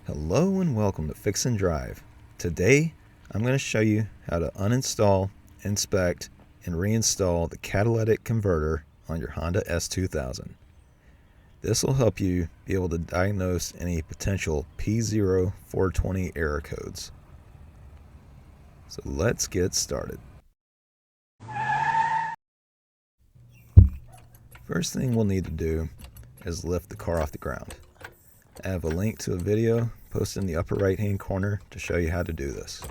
Hello and welcome to Fix and Drive. Today I'm going to show you how to uninstall, inspect, and reinstall the catalytic converter on your Honda S2000. This will help you be able to diagnose any potential P0420 error codes. So let's get started. First thing we'll need to do is lift the car off the ground. I have a link to a video posted in the upper right hand corner to show you how to do this.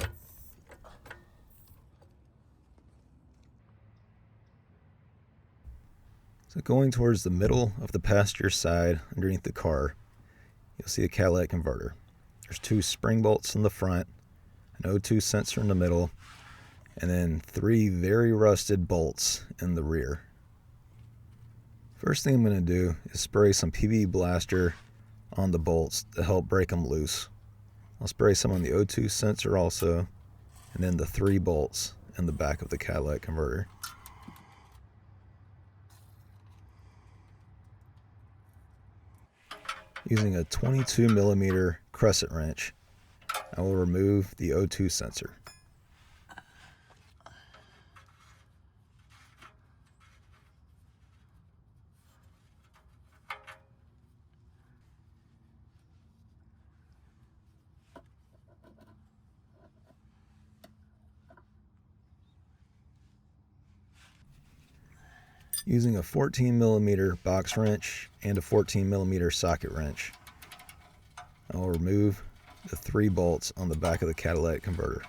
So going towards the middle of the passenger side underneath the car, you'll see a catalytic converter. There's two spring bolts in the front, an O2 sensor in the middle, and then three very rusted bolts in the rear. First thing I'm going to do is spray some PB Blaster on the bolts to help break them loose. I'll spray some on the O2 sensor also, and then the three bolts in the back of the catalytic converter. Using a 22mm crescent wrench, I will remove the O2 sensor. Using a 14mm box wrench and a 14mm socket wrench, I will remove the three bolts on the back of the catalytic converter.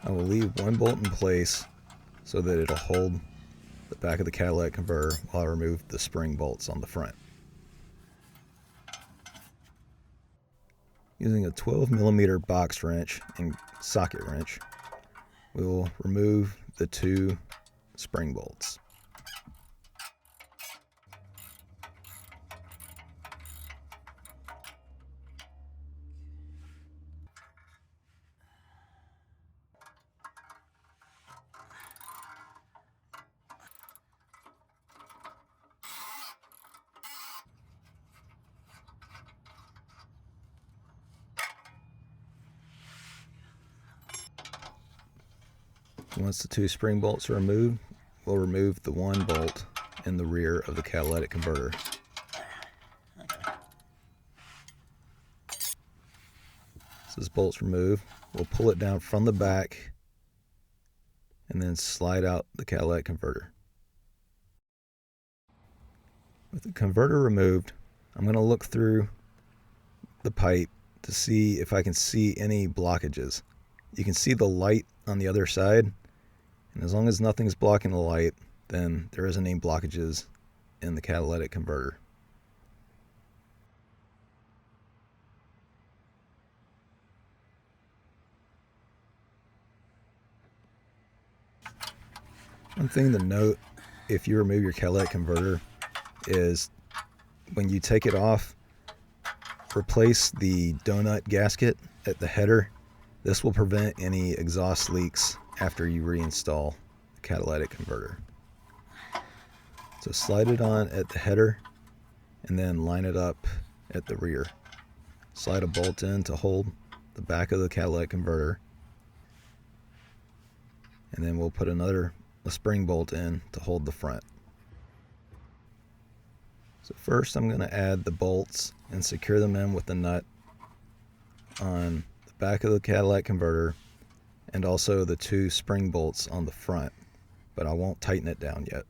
I will leave one bolt in place so that it'll hold the back of the catalytic converter while I remove the spring bolts on the front. Using a 12mm box wrench and socket wrench, we will remove the two spring bolts. Once the two spring bolts are removed, we'll remove the one bolt in the rear of the catalytic converter. So this bolt's removed, we'll pull it down from the back and then slide out the catalytic converter. With the converter removed, I'm going to look through the pipe to see if I can see any blockages. You can see the light on the other side, and as long as nothing's blocking the light, then there isn't any blockages in the catalytic converter. One thing to note if you remove your catalytic converter is when you take it off, replace the donut gasket at the header. This will prevent any exhaust leaks after you reinstall the catalytic converter. So slide it on at the header and then line it up at the rear. Slide a bolt in to hold the back of the catalytic converter, and then we'll put a spring bolt in to hold the front. So first I'm going to add the bolts and secure them in with the nut on the back of the catalytic converter and also the two spring bolts on the front, but I won't tighten it down yet.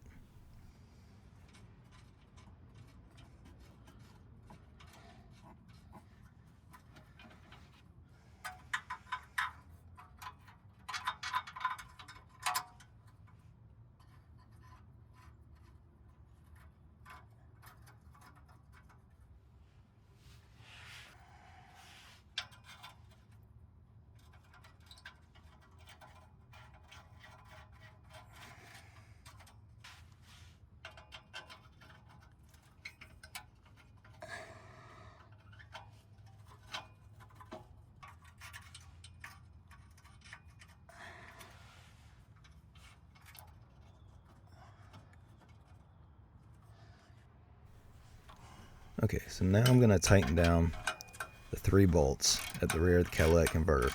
Okay, so now I'm going to tighten down the 3 bolts at the rear of the catalytic converter.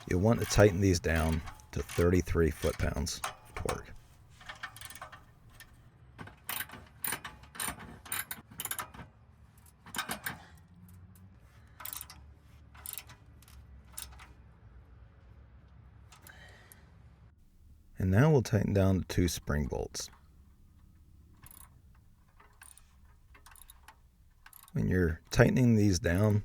You'll want to tighten these down to 33 foot-pounds of torque. And now we'll tighten down the 2 spring bolts. When you're tightening these down,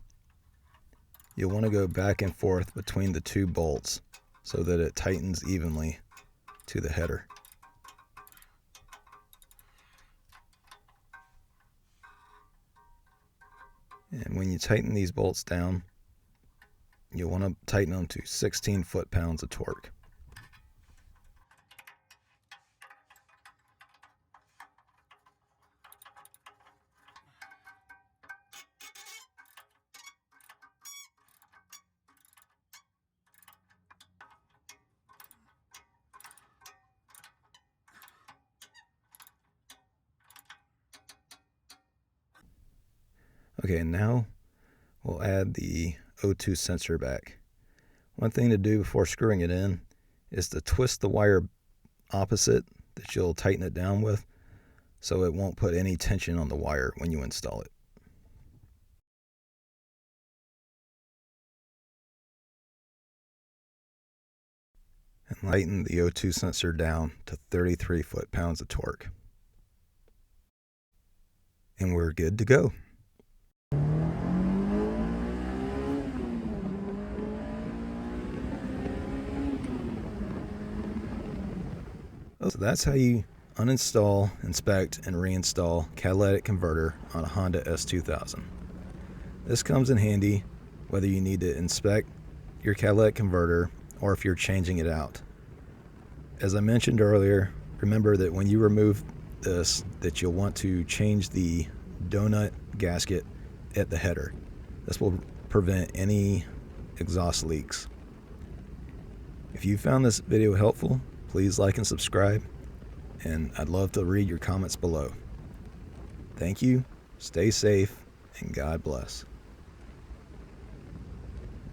you'll want to go back and forth between the 2 bolts so that it tightens evenly to the header. And when you tighten these bolts down, you'll want to tighten them to 16 foot-pounds of torque. Okay, now we'll add the O2 sensor back. One thing to do before screwing it in is to twist the wire opposite that you'll tighten it down with, so it won't put any tension on the wire when you install it. And lighten the O2 sensor down to 33 foot-pounds of torque. And we're good to go. So that's how you uninstall, inspect, and reinstall catalytic converter on a Honda S2000. This comes in handy whether you need to inspect your catalytic converter or if you're changing it out. As I mentioned earlier, remember that when you remove this, that you'll want to change the donut gasket at the header. This will prevent any exhaust leaks. If you found this video helpful, please like and subscribe, and I'd love to read your comments below. Thank you, stay safe, and God bless.